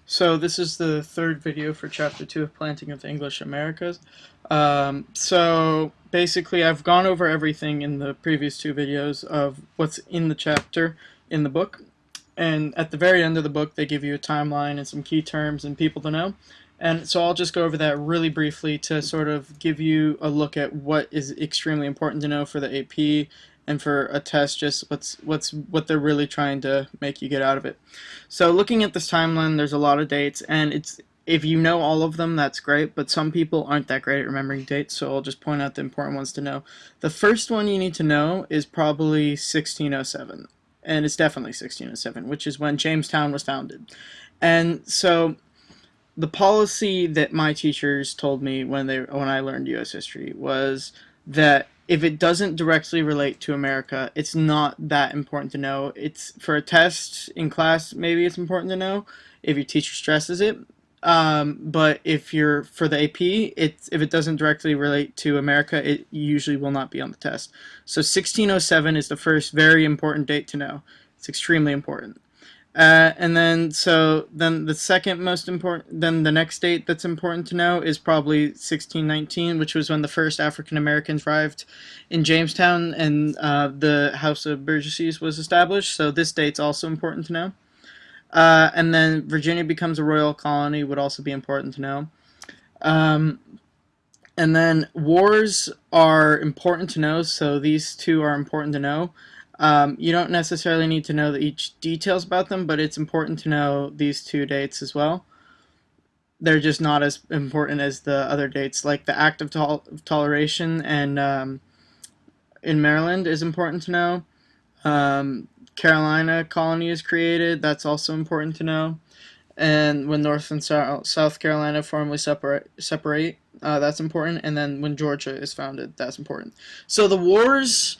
So this is the third video for Chapter 2 of Planting of the English Americas. So basically I've gone over everything in the previous two videos of what's in the chapter in the book. And at the very end of the book they give you a timeline and some key terms and people to know. And so I'll just go over that really briefly to sort of give you a look at what is extremely important to know for the AP and for a test, just what they're really trying to make you get out of it. So looking at this timeline, there's a lot of dates, and if you know all of them, that's great, but some people aren't that great at remembering dates, so I'll just point out the important ones to know. The first one you need to know is probably 1607, and it's definitely 1607, which is when Jamestown was founded. And so the policy that my teachers told me when I learned U.S. history was that if it doesn't directly relate to America, it's not that important to know. It's for a test in class, maybe it's important to know if your teacher stresses it. But if you're for the AP, if it doesn't directly relate to America, it usually will not be on the test. So 1607 is the first very important date to know. It's extremely important. And then the second most important, then the next date that's important to know is probably 1619, which was when the first African Americans arrived in Jamestown and the House of Burgesses was established. So this date's also important to know. And then Virginia becomes a royal colony would also be important to know. Um, and then wars are important to know, so these two are important to know. You don't necessarily need to know each details about them, but it's important to know these two dates as well. They're just not as important as the other dates, like the Act of Toleration and in Maryland is important to know. Carolina colony is created, that's also important to know. And when North and South Carolina formally separate, that's important. And then when Georgia is founded, that's important. So the wars,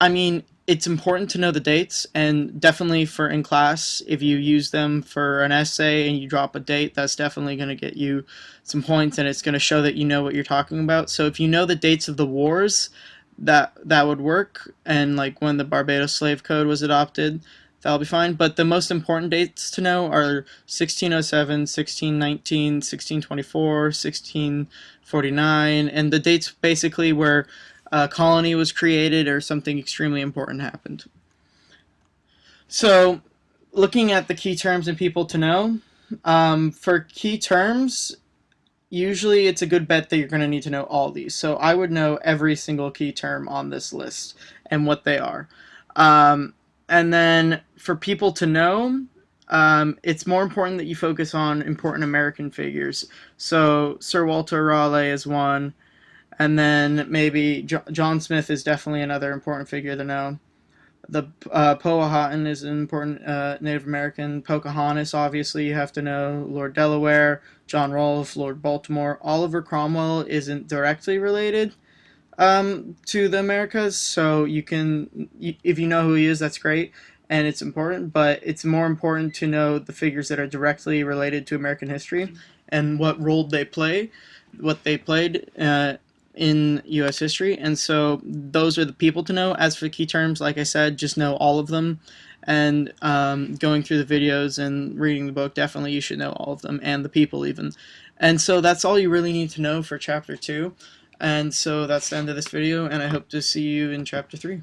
I mean, it's important to know the dates, and definitely for in class, if you use them for an essay and you drop a date, that's definitely going to get you some points, and it's going to show that you know what you're talking about. So if you know the dates of the wars, that would work, and like when the Barbados Slave Code was adopted, that'll be fine. But the most important dates to know are 1607, 1619, 1624, 1649, and the dates basically where a colony was created or something extremely important happened. So, looking at the key terms and people to know, for key terms, usually it's a good bet that you're going to need to know all these. So I would know every single key term on this list and what they are. And then for people to know, it's more important that you focus on important American figures. So Sir Walter Raleigh is one. And then maybe John Smith is definitely another important figure to know. The Powhatan is an important Native American. Pocahontas, obviously, you have to know. Lord Delaware, John Rolfe, Lord Baltimore. Oliver Cromwell isn't directly related to the Americas, so you can, if you know who he is, that's great, and it's important, but it's more important to know the figures that are directly related to American history and what role they play, what they played in U.S. history, and so those are the people to know. As for key terms, like I said, just know all of them, and going through the videos and reading the book, definitely you should know all of them, and the people even. And so that's all you really need to know for Chapter 2, and so that's the end of this video, and I hope to see you in Chapter 3.